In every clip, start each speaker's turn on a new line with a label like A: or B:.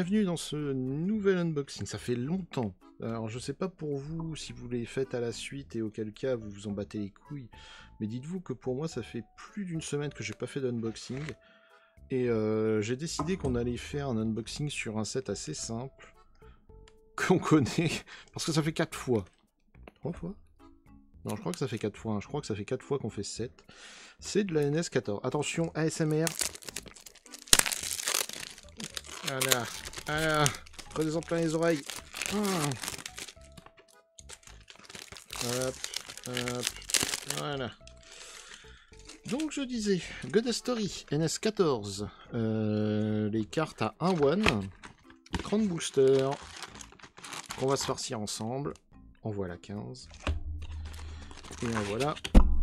A: bienvenue dans ce nouvel unboxing. Ça fait longtemps. Alors je sais pas pour vous si vous les faites à la suite et auquel cas vous vous en battez les couilles. Mais dites-vous que pour moi ça fait plus d'une semaine que j'ai pas fait d'unboxing. Et j'ai décidé qu'on allait faire un unboxing sur un set assez simple. Qu'on connaît. Parce que ça fait 4 fois. 3 fois? Non, je crois que ça fait 4 fois. Hein. Je crois que ça fait 4 fois qu'on fait ce set. C'est de la NS14. Attention, ASMR. Voilà, voilà, prenez-en plein les oreilles. Hop, hop, voilà. Donc je disais, God Story, NS14, les cartes à 1 one, 30 boosters, qu'on va se farcir ensemble. En voilà 15. Et en voilà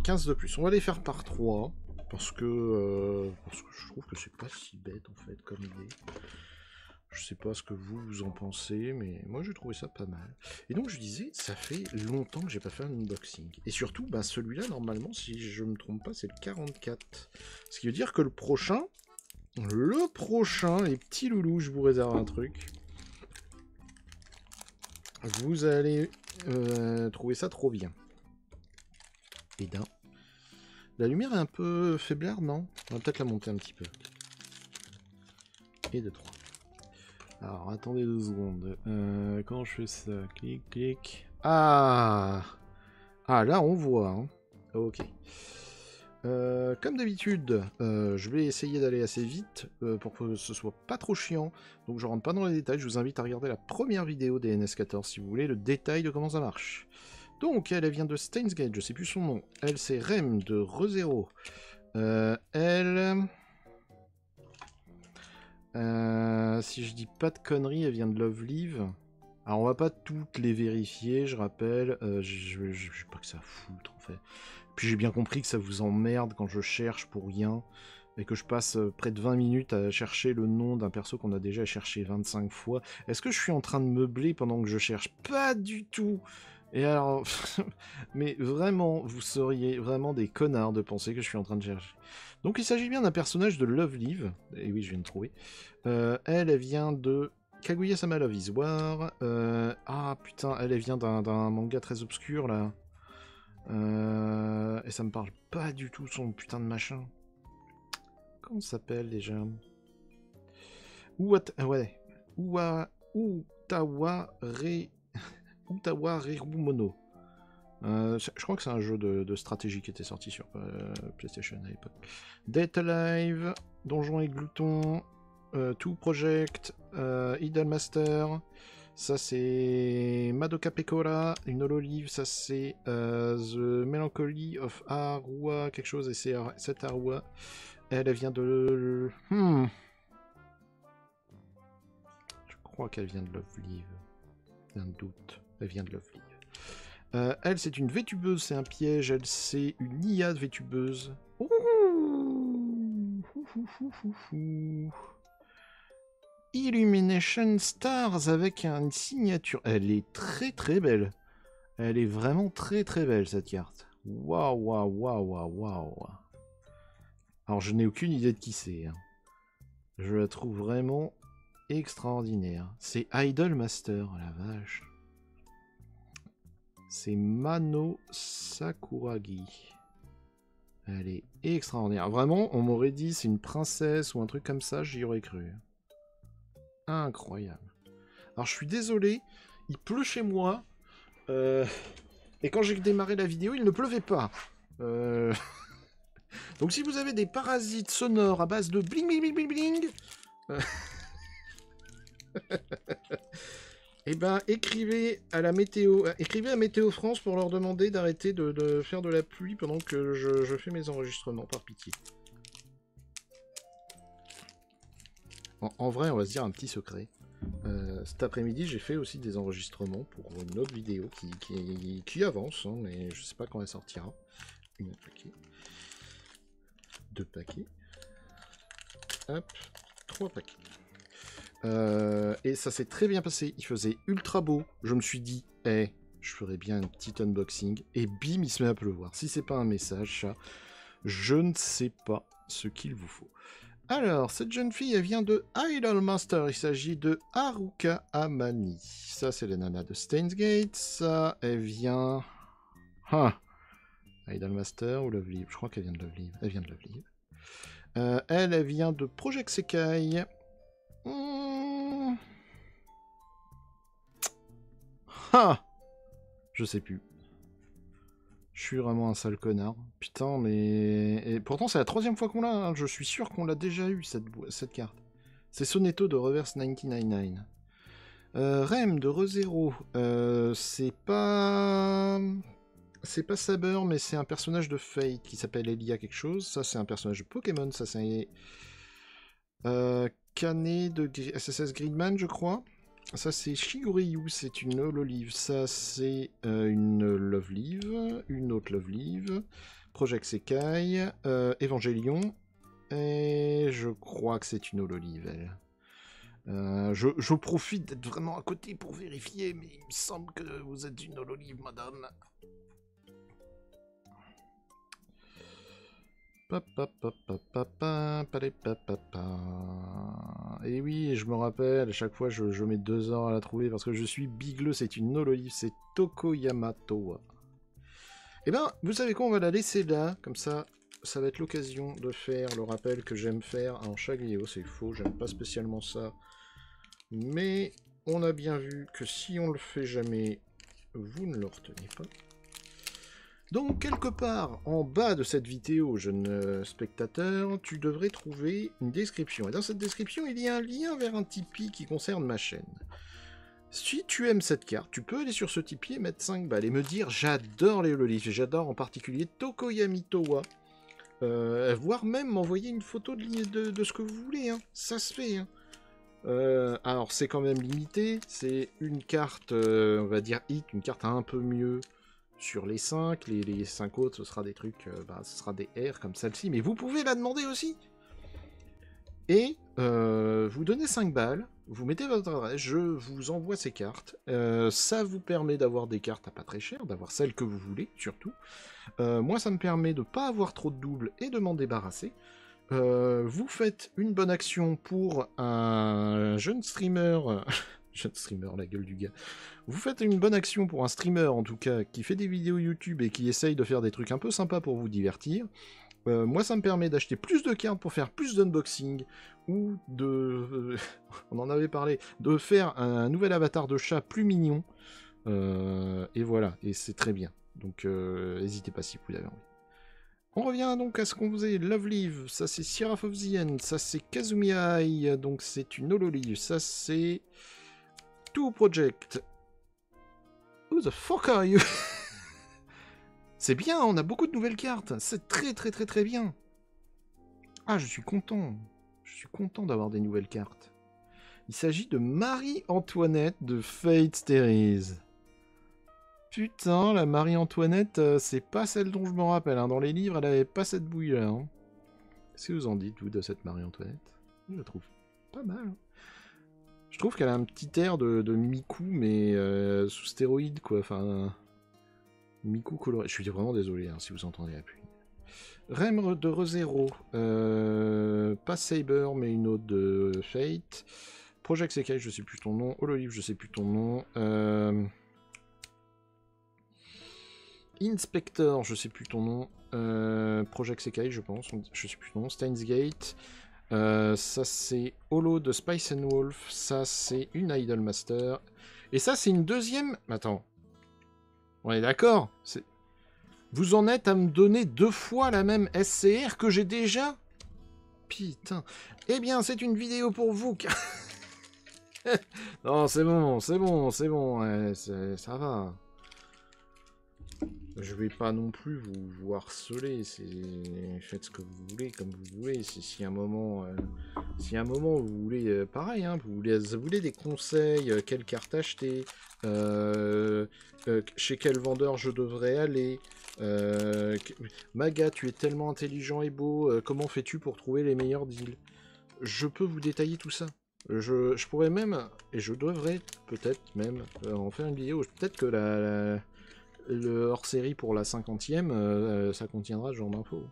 A: 15 de plus. On va les faire par 3, parce que je trouve que c'est pas si bête en fait comme idée. Je sais pas ce que vous en pensez, mais moi j'ai trouvé ça pas mal. Et donc je disais, ça fait longtemps que j'ai pas fait un unboxing. Et surtout, bah, celui-là, normalement, si je me trompe pas, c'est le 44. Ce qui veut dire que le prochain, les petits loulous, je vous réserve un truc. Vous allez trouver ça trop bien. Et d'un. La lumière est un peu faiblarde, non? On va peut-être la monter un petit peu. Et de 3. Alors, attendez 2 secondes. Comment je fais ça? Clic, clic. Ah! Ah, là, on voit. Hein. Ok. Comme d'habitude, je vais essayer d'aller assez vite pour que ce soit pas trop chiant. Donc, je rentre pas dans les détails. Je vous invite à regarder la première vidéo des NS14 si vous voulez le détail de comment ça marche. Donc, elle vient de Stainsgate. Je sais plus son nom. Elle, c'est Rem de ReZero. Elle... si je dis pas de conneries, elle vient de Love Live. Alors on va pas toutes les vérifier, je rappelle. Je sais pas que ça foutre en fait. Puis j'ai bien compris que ça vous emmerde quand je cherche pour rien. Et que je passe près de 20 minutes à chercher le nom d'un perso qu'on a déjà cherché 25 fois. Est-ce que je suis en train de meubler pendant que je cherche? Pas du tout. Et alors, mais vraiment, vous seriez vraiment des connards de penser que je suis en train de chercher. Donc il s'agit bien d'un personnage de Love Live. Et oui, je viens de trouver. Elle vient de Kaguya-sama Love is War. Ah putain, elle vient d'un manga très obscur là. Et ça me parle pas du tout son putain de machin. Comment ça s'appelle déjà? Ouais. Utawa Rerumono. Je crois que c'est un jeu de stratégie qui était sorti sur PlayStation à l'époque. Dead Alive, Donjon et Glouton, Two Project, Idol Master, ça c'est Madoka Pekora, une Hololive, ça c'est The Melancholy of Arua, quelque chose, et c'est cette Arua. Elle vient de... Je crois qu'elle vient de Love Live. Un doute. Elle vient de Love Live. Elle, c'est une vétubeuse, c'est un piège. Elle, c'est une IA de vétubeuse. Illumination Stars avec une signature. Elle est très très belle. Elle est vraiment très très belle cette carte. Waouh. Alors je n'ai aucune idée de qui c'est. Hein. Je la trouve vraiment extraordinaire. C'est Idol Master, la vache. C'est Mano Sakuragi. Elle est extraordinaire. Vraiment, on m'aurait dit c'est une princesse ou un truc comme ça, j'y aurais cru. Incroyable. Alors je suis désolé, il pleut chez moi. Et quand j'ai démarré la vidéo, il ne pleuvait pas. Donc si vous avez des parasites sonores à base de bling bling bling bling bling, eh ben écrivez à la météo, écrivez à Météo France pour leur demander d'arrêter de faire de la pluie pendant que je fais mes enregistrements, par pitié. En vrai, on va se dire un petit secret. Cet après-midi, j'ai fait aussi des enregistrements pour une autre vidéo qui avance, hein, mais je sais pas quand elle sortira. Une paquet. 2 paquets. Hop, 3 paquets. Et ça s'est très bien passé. Il faisait ultra beau. Je me suis dit, je ferais bien un petit unboxing. Et bim, il se met à pleuvoir. Si c'est pas un message, ça, je ne sais pas ce qu'il vous faut. Alors, cette jeune fille, elle vient de Idolmaster. Il s'agit de Haruka Amani. Ça, c'est les nanas de Steins;Gate. Ça, elle vient... Ah, Idolmaster ou Lovely? Je crois qu'elle vient de Lovely. Elle vient de Lovely. Elle vient de Project Sekai. Ah, je sais plus. Je suis vraiment un sale connard. Putain, mais... Et pourtant, c'est la 3e fois qu'on l'a. Hein. Je suis sûr qu'on l'a déjà eu, cette carte. C'est Sonetto de Reverse 1999. Rem de ReZero. C'est pas... C'est pas Saber, mais c'est un personnage de Fate qui s'appelle Elia quelque chose. Ça, c'est un personnage de Pokémon. Ça, c'est... Kane de SSS Gridman, je crois. Ça, c'est Shiguryu, c'est une Hololive. Ça, c'est une Lovelive. Une autre Lovelive. Project Sekai. Evangelion. Et je crois que c'est une Hololive, elle. Je profite d'être vraiment à côté pour vérifier, mais il me semble que vous êtes une Hololive, madame. Et oui, je me rappelle, à chaque fois je mets 2 heures à la trouver parce que je suis bigleux, c'est une Hololive, c'est Tokoyama Towa. Et ben, vous savez quoi, on va la laisser là, comme ça, ça va être l'occasion de faire le rappel que j'aime faire en chaque vidéo, c'est faux, j'aime pas spécialement ça. Mais on a bien vu que si on le fait jamais, vous ne le retenez pas. Donc, quelque part en bas de cette vidéo, jeune spectateur, tu devrais trouver une description. Et dans cette description, il y a un lien vers un Tipeee qui concerne ma chaîne. Si tu aimes cette carte, tu peux aller sur ce Tipeee et mettre 5 balles et me dire « J'adore les Hololives, j'adore en particulier Tokoyami Towa ». Voire même m'envoyer une photo de ce que vous voulez, hein. Ça se fait. Hein. Alors, c'est quand même limité. C'est une carte, on va dire hit, une carte un peu mieux... Sur les 5, les 5 autres, ce sera des trucs, ce sera des R comme celle-ci, mais vous pouvez la demander aussi. Et vous donnez 5 balles, vous mettez votre adresse, je vous envoie ces cartes. Ça vous permet d'avoir des cartes à pas très cher, d'avoir celles que vous voulez, surtout. Moi, ça me permet de ne pas avoir trop de doubles et de m'en débarrasser. Vous faites une bonne action pour un jeune streamer... Jeune streamer, la gueule du gars. Vous faites une bonne action pour un streamer, en tout cas, qui fait des vidéos YouTube et qui essaye de faire des trucs un peu sympas pour vous divertir. Moi, ça me permet d'acheter plus de cartes pour faire plus d'unboxing, ou de... on en avait parlé, de faire un nouvel avatar de chat plus mignon. Et voilà, et c'est très bien. Donc, n'hésitez pas si vous avez envie. On revient donc à ce qu'on faisait. Lovelive, ça c'est Seraph of the End, ça c'est Kazumi Ai, donc c'est une Hololive, ça c'est... Two Project. Who the fuck are you? C'est bien, on a beaucoup de nouvelles cartes. C'est très bien. Ah, je suis content. Je suis content d'avoir des nouvelles cartes. Il s'agit de Marie-Antoinette de Fate Stay. Putain, la Marie-Antoinette, c'est pas celle dont je me rappelle. Hein. Dans les livres, elle avait pas cette bouille-là. Hein. Qu'est-ce que vous en dites, vous, de cette Marie-Antoinette? Je la trouve pas mal. Hein. Je trouve qu'elle a un petit air de Miku, mais sous stéroïde, quoi. Enfin, Miku coloré. Je suis vraiment désolé hein, si vous entendez la pluie. Rem de ReZero. Pas Saber, mais une autre de Fate. Project Sekai, je sais plus ton nom. Hololive, je sais plus ton nom. Inspector, je sais plus ton nom. Project Sekai, je pense. Je sais plus ton nom. Steins;Gate. Ça c'est Holo de Spice and Wolf, ça c'est une Idolmaster, et ça c'est une deuxième... Attends, on est d'accord? Vous en êtes à me donner 2 fois la même SCR que j'ai déjà? Putain. Eh bien c'est une vidéo pour vous. Non c'est bon, ouais, ça va. Je vais pas non plus vous harceler, faites ce que vous voulez, comme vous voulez. Si à un moment, vous voulez, pareil, hein, vous voulez des conseils, quelle carte acheter, chez quel vendeur je devrais aller. Maga, tu es tellement intelligent et beau, comment fais-tu pour trouver les meilleurs deals? Je peux vous détailler tout ça. Je pourrais même, et je devrais peut-être même en faire une vidéo. Peut-être que le hors-série pour la 50e, ça contiendra ce genre d'infos.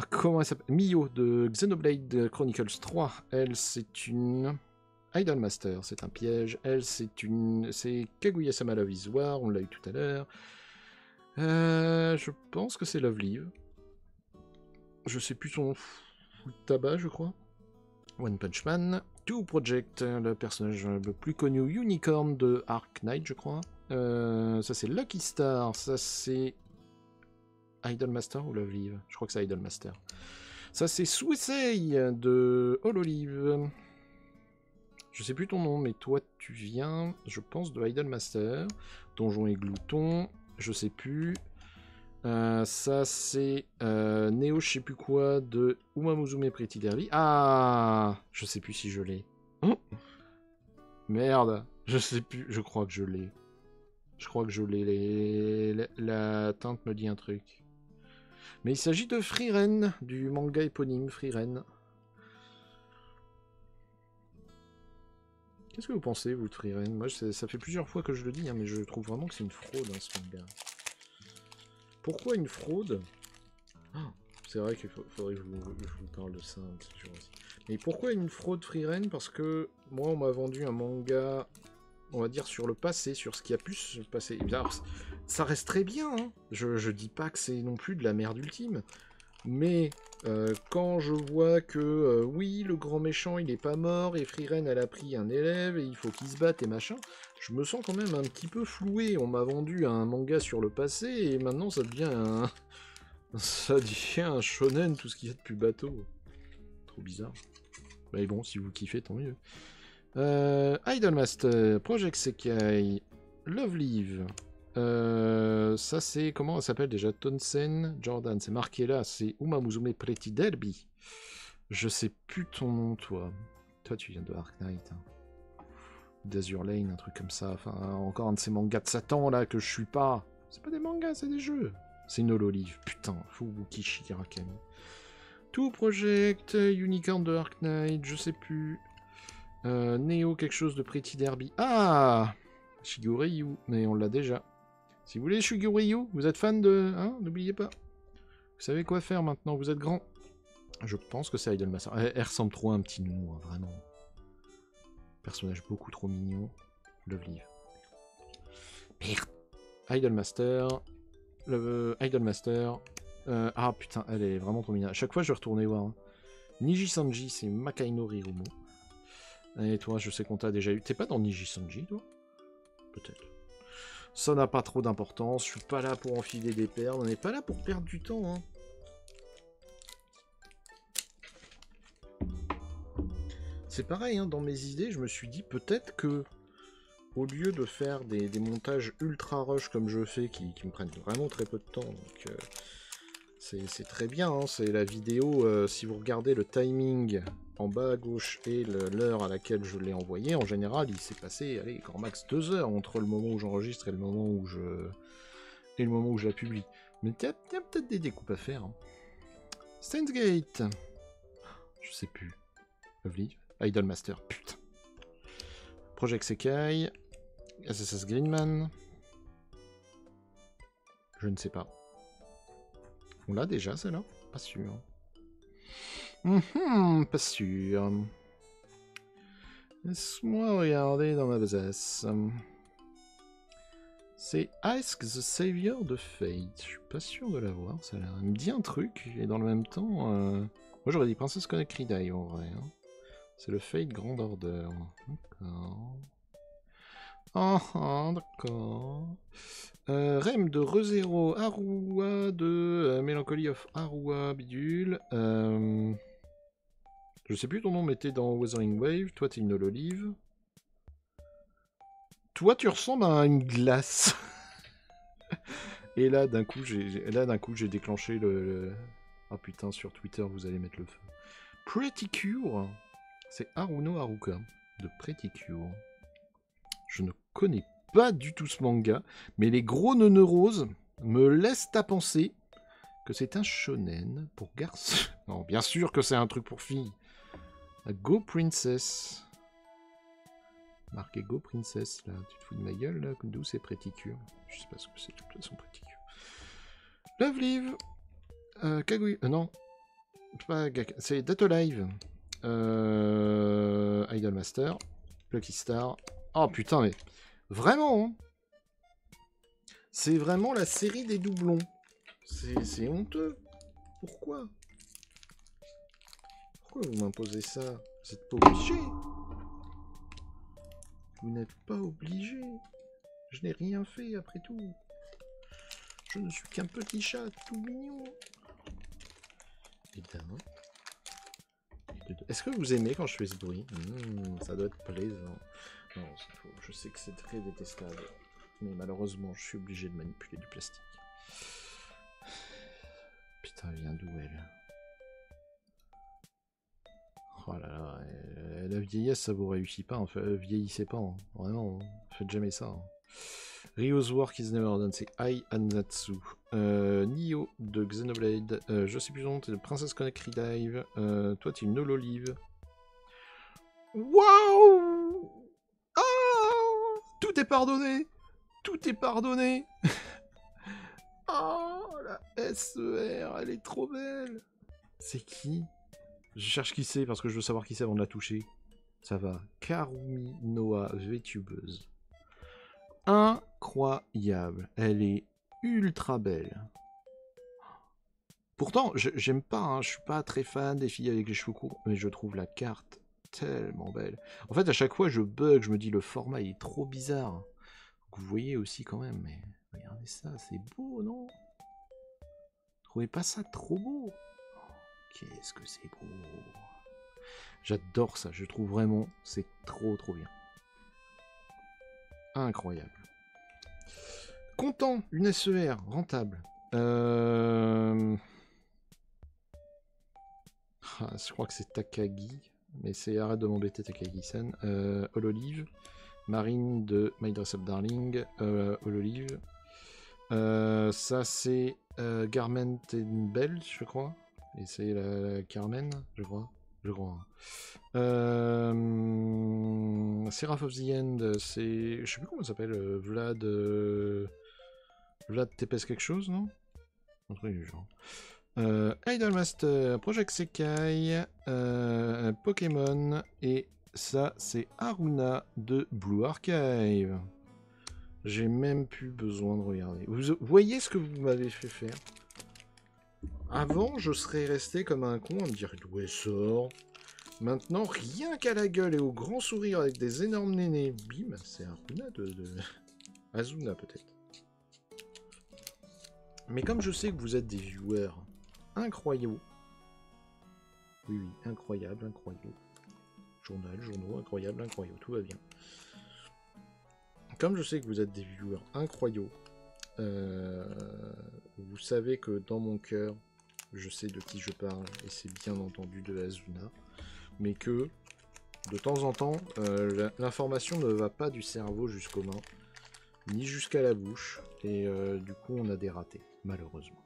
A: Comment elle s'appelle? Mio de Xenoblade Chronicles 3. Elle, c'est une Idolmaster, c'est un piège. Elle, c'est Kaguya-sama Love is War, on l'a eu tout à l'heure. Je pense que c'est Love Live. Je sais plus son fou de tabac, je crois. One Punch Man. Two Project, le personnage le plus connu, Unicorn de Arc Knight, je crois. Ça, c'est Lucky Star. Ça, c'est Idolmaster ou Love Live? Je crois que c'est Idolmaster. Ça, c'est Suisei de Hololive. Je sais plus ton nom, mais toi, tu viens, je pense, de Idolmaster. Donjon et Glouton, je sais plus. Ça, c'est Neo, je sais plus quoi, de Umamusume Pretty Derby. Ah, je sais plus si je l'ai. Oh merde, je sais plus, je crois que je l'ai. Je crois que je l'ai. La teinte me dit un truc. Mais il s'agit de Frieren, du manga éponyme Frieren. Qu'est-ce que vous pensez, vous, de Frieren? Moi, ça fait plusieurs fois que je le dis, hein, mais je trouve vraiment que c'est une fraude, hein, ce manga. Pourquoi une fraude? Oh, c'est vrai qu'il faudrait que je vous parle de ça un petit jour aussi. Mais pourquoi une fraude Frieren? Parce que moi, on m'a vendu un manga, on va dire, sur le passé, sur ce qui a pu se passer. Et bien, alors, ça reste très bien, hein. Je dis pas que c'est non plus de la merde ultime. Mais quand je vois que oui, le grand méchant il est pas mort et Frieren elle a pris un élève et il faut qu'il se batte et machin, je me sens quand même un petit peu floué. On m'a vendu un manga sur le passé et maintenant ça devient un ça devient un shonen, tout ce qu'il y a de plus bateau. Trop bizarre. Mais bon, si vous kiffez, tant mieux. Idolmaster, Project Sekai, Love Live. Ça c'est, comment elle s'appelle déjà? Tonsen Jordan, c'est marqué là, c'est Umamusume Pretty Derby. Je sais plus ton nom, toi. Toi, tu viens de Arc Knight. Hein. D'Azur Lane, un truc comme ça. Enfin, encore un de ces mangas de Satan là que je suis pas. C'est pas des mangas, c'est des jeux. C'est une hololive, putain. Fubuki Shirakami. Two Project, Unicorn de Arc Knight, je sais plus. Neo, quelque chose de Pretty Derby. Ah, Shiguryu, mais on l'a déjà. Si vous voulez Shiguryu, vous êtes fan de... Hein, n'oubliez pas. Vous savez quoi faire maintenant, vous êtes grand. Je pense que c'est Idolmaster. Elle ressemble trop à un petit nounou, hein, vraiment. Personnage beaucoup trop mignon. Love Live. Merde. Idolmaster. Idolmaster. Ah putain, elle est vraiment trop mignonne. À chaque fois, je vais retourner voir. Hein. Niji Sanji, c'est Makaino Rirumo. Et toi, je sais qu'on t'a déjà eu. T'es pas dans Niji Sanji, toi? Peut-être. Ça n'a pas trop d'importance. Je suis pas là pour enfiler des perles. On n'est pas là pour perdre du temps. Hein. C'est pareil, hein, dans mes idées, je me suis dit peut-être que, au lieu de faire des montages ultra rush comme je fais, qui me prennent vraiment très peu de temps, donc c'est très bien, hein, c'est la vidéo, si vous regardez le timing en bas à gauche et l'heure à laquelle je l'ai envoyé, en général, il s'est passé, allez, grand max 2 heures entre le moment où j'enregistre et le moment où je la publie. Mais il y a peut-être des découpes à faire. Hein. Steins Gate. Je sais plus. Lovely. Idolmaster, putain. Project Sekai. SSS Greenman. Je ne sais pas. On l'a déjà, celle-là? Pas sûr. Pas sûr. Laisse-moi regarder dans ma besace. C'est Ask the Savior de Fate. Je suis pas sûr de l'avoir, ça me dit un truc, et dans le même temps... Moi j'aurais dit Princess Connect Redeye en vrai. Hein. C'est le Fate Grand Order. D'accord. Ah, d'accord. Rem de ReZero, Arua de Melancholy of Arua, bidule. Je sais plus ton nom, mais t'es dans Wuthering Wave. Toi, t'es une hololive. Toi, tu ressembles à une glace. Et là, d'un coup, j'ai déclenché le... Ah putain, sur Twitter, vous allez mettre le feu. Pretty Cure. C'est Haruno Haruka de Pretty Cure. Je ne connais pas du tout ce manga, mais les gros neuroses me laissent à penser que c'est un shonen pour garçons. Non, bien sûr que c'est un truc pour filles. Go Princess. Marqué Go Princess, là. Tu te fous de ma gueule, là? D'où c'est Pretty Cure? Je sais pas ce que c'est, de toute façon, Pretty Cure. Love Live. Kaguya... non. Pas c'est Data Live. Idolmaster. Lucky Star. Oh putain, mais... Vraiment, hein. C'est vraiment la série des doublons. C'est honteux. Pourquoi? Pourquoi vous m'imposez ça? Vous n'êtes pas obligé. Vous n'êtes pas obligé. Je n'ai rien fait après tout. Je ne suis qu'un petit chat tout mignon. Et d'un. Est-ce que vous aimez quand je fais ce bruit? Ça doit être plaisant. Non, c'est faux. Je sais que c'est très détestable. Mais malheureusement, je suis obligé de manipuler du plastique. Putain, elle vient d'où elle? Oh là là, la vieillesse, ça vous réussit pas. Enfin, vieillissez pas. Hein. Vraiment, hein. Faites jamais ça. Hein. Ryo's Work is never done, c'est Ai Anatsu. Nioh de Xenoblade. Je sais plus son nom, t'es de Princess Connect Redive. Toi, t'es une Hololive. Waouh! Ah! Tout est pardonné! Tout est pardonné! Oh, la SER, elle est trop belle! C'est qui? Je cherche qui c'est parce que je veux savoir qui c'est avant de la toucher. Ça va. Karumi Noa, VTubeuse. Incroyable. Elle est ultra belle. Pourtant, j'aime pas, hein, je suis pas très fan des filles avec les cheveux courts, mais je trouve la carte tellement belle. En fait, à chaque fois, je bug, je me dis le format il est trop bizarre. Donc, vous voyez aussi quand même, mais regardez ça, c'est beau, non? Vous trouvez pas ça trop beau? Qu'est-ce que c'est beau! J'adore ça, je trouve vraiment, c'est trop bien. Incroyable. Content, une SER, rentable. Je crois que c'est Takagi, mais c'est arrête de m'embêter Takagi-san. Hololive, Marine de My Dress Up Darling, Hololive. Ça c'est Garment and Bell, je crois. Et c'est la Carmen, je crois. Seraph of the End, c'est... Je sais plus comment ça s'appelle, Vlad... Vlad Tepes quelque chose, non? Un truc du genre. Idolmaster, Project Sekai, Pokémon, et ça c'est Haruna de Blue Archive. J'ai même plus besoin de regarder. Vous voyez ce que vous m'avez fait faire? Avant, je serais resté comme un con à me dire d'où elle sort. Maintenant, rien qu'à la gueule et au grand sourire avec des énormes nénés, bim, c'est Haruna de... Azuna peut-être. Mais comme je sais que vous êtes des viewers incroyables, oui, incroyable, journaux, incroyable, tout va bien. Comme je sais que vous êtes des viewers incroyables, vous savez que dans mon cœur, je sais de qui je parle, et c'est bien entendu de Azuna, mais que, de temps en temps, l'information ne va pas du cerveau jusqu'aux mains, ni jusqu'à la bouche, et du coup on a des ratés, malheureusement.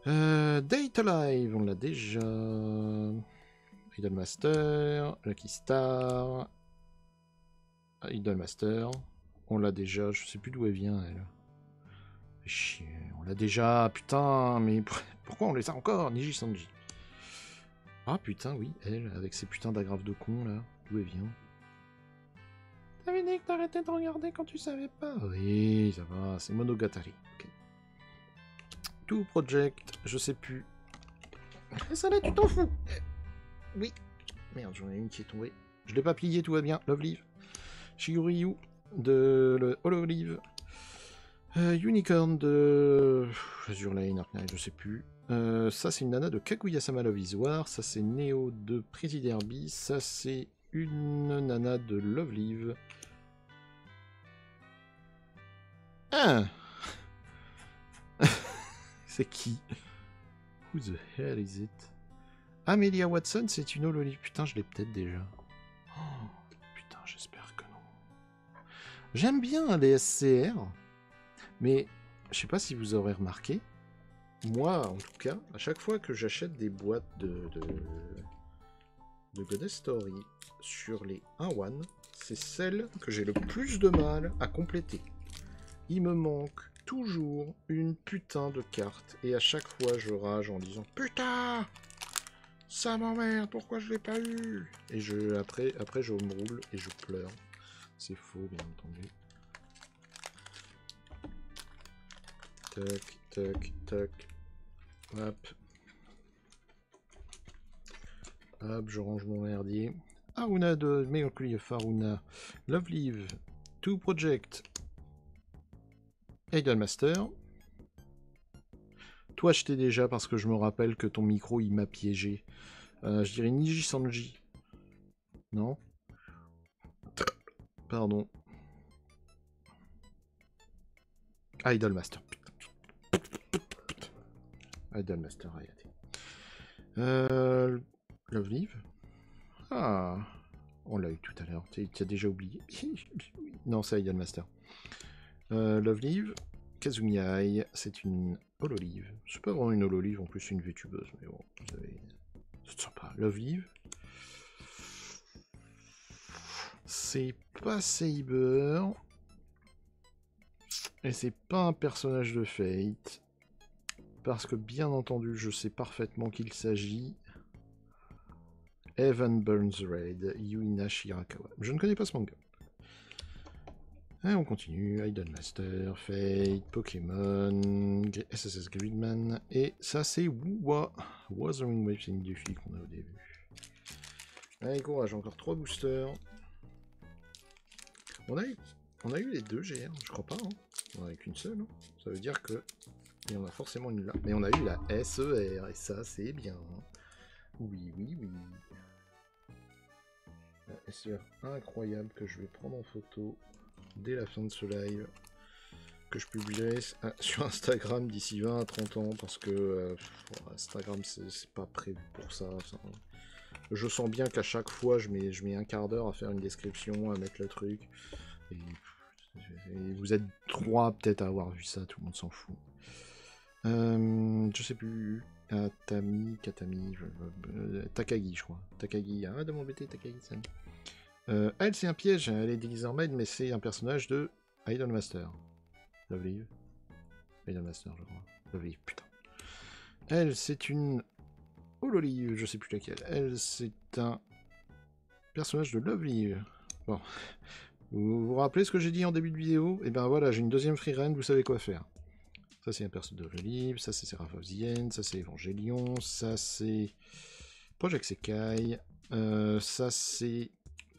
A: Date Alive, on l'a déjà. Idolmaster, Lucky Star, Idolmaster, on l'a déjà, je sais plus d'où elle vient elle. Chier, on l'a déjà, putain, mais pourquoi on les a encore, Niji Sanji? Ah putain, oui, elle, avec ses putains d'agrafes de con là, d'où elle vient? T'avais dit que t'arrêtais de regarder quand tu savais pas? Oui, ça va, c'est Monogatari. Okay. Tout Project, je sais plus. Et ça là, tu t'en fous? Oui. Merde, j'en ai une qui est tombée. Je l'ai pas plié, tout va bien. Love Live. Shiguryu de le Hololive. Unicorn de Azure Lane, je sais plus. Ça, c'est une nana de Kaguya-sama Love is War. Ça, c'est Neo de Pretty Derby. Ça, c'est une nana de Love Live. Ah. C'est qui? Who the hell is it? Amelia Watson, c'est une Hololive. Putain, je l'ai peut-être déjà. Oh, putain, j'espère que non. J'aime bien les SCR, mais je sais pas si vous aurez remarqué. Moi, en tout cas, à chaque fois que j'achète des boîtes de Goddess Story sur les 1-1, c'est celle que j'ai le plus de mal à compléter. Il me manque toujours une putain de carte. Et à chaque fois, je rage en disant putain, ça m'emmerde, pourquoi je l'ai pas eu? Et après, je me roule et je pleure. C'est faux, bien entendu. Tac, tac, tac. Hop. Hop, je range mon merdier. Aruna de Mercury of Aruna. Love Live. Two Project. Idolmaster. Toi, je t'ai déjà parce que je me rappelle que ton micro, il m'a piégé. Je dirais Niji Sanji. Non? Pardon. Idolmaster. Idolmaster, regardez. Love Live. Ah, on l'a eu tout à l'heure. Tu as déjà oublié? Non, c'est Idolmaster. Love Live. Kazumi Ai, c'est une hololive. C'est pas vraiment une hololive, en plus c'est une VTubeuse, mais bon, vous savez, c'est sympa. Love Live. C'est pas Saber. Et c'est pas un personnage de Fate. Parce que bien entendu, je sais parfaitement qu'il s'agit. Evan Burns Raid, Yuina Shirakawa. Je ne connais pas ce manga. Et on continue, Idolmaster, Fate, Pokémon, SSS Gridman, et ça c'est Wuwa, Wuthering Waves, c'est une des filles qu'on a au début. Allez, courage, encore 3 boosters. On a eu les 2 GR, je crois pas, hein. On en a qu'une seule, hein. Ça veut dire que il y en a forcément une là. Mais on a eu la SER, et ça c'est bien. Oui, oui, oui. La SER incroyable que je vais prendre en photo dès la fin de ce live, que je publierai sur Instagram d'ici 20 à 30 ans, parce que Instagram c'est pas prévu pour ça. Je sens bien qu'à chaque fois je mets un quart d'heure à faire une description, à mettre le truc, et vous êtes 3 peut-être à avoir vu ça, tout le monde s'en fout. Je sais plus, Katami, Takagi je crois, Takagi, arrête de m'embêter Takagi, ça. Elle, c'est un piège, elle est déguisée en maid, mais c'est un personnage de Idolmaster. Love Live. Idolmaster, je crois. Love Live, putain. Elle, c'est une hololive, je sais plus laquelle. Elle, c'est un personnage de Love Live. Bon. Vous vous rappelez ce que j'ai dit en début de vidéo? Et ben voilà, j'ai une deuxième freerun, vous savez quoi faire. Ça, c'est un personnage de Love Live, ça, c'est Seraph of the End, ça, c'est Evangelion, ça, c'est Project Sekai, ça, c'est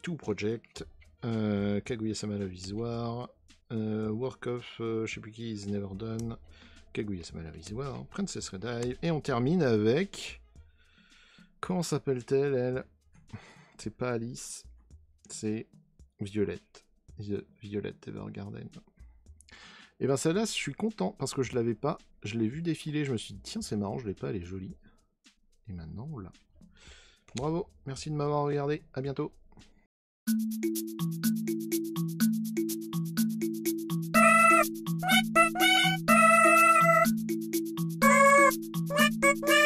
A: Two Project, Kaguya-sama la Visoire, Work of, je sais plus qui, is Never Done, Kaguya-sama la Visoire, Princess Red Eye, et on termine avec... Comment s'appelle-t-elle, elle? C'est pas Alice, c'est Violette. Violette Evergarden. Et ben celle-là, je suis content, parce que je l'avais pas, je l'ai vu défiler, je me suis dit, tiens, c'est marrant, je l'ai pas, elle est jolie. Et maintenant, on l'a. Bravo, merci de m'avoir regardé, à bientôt.
B: What?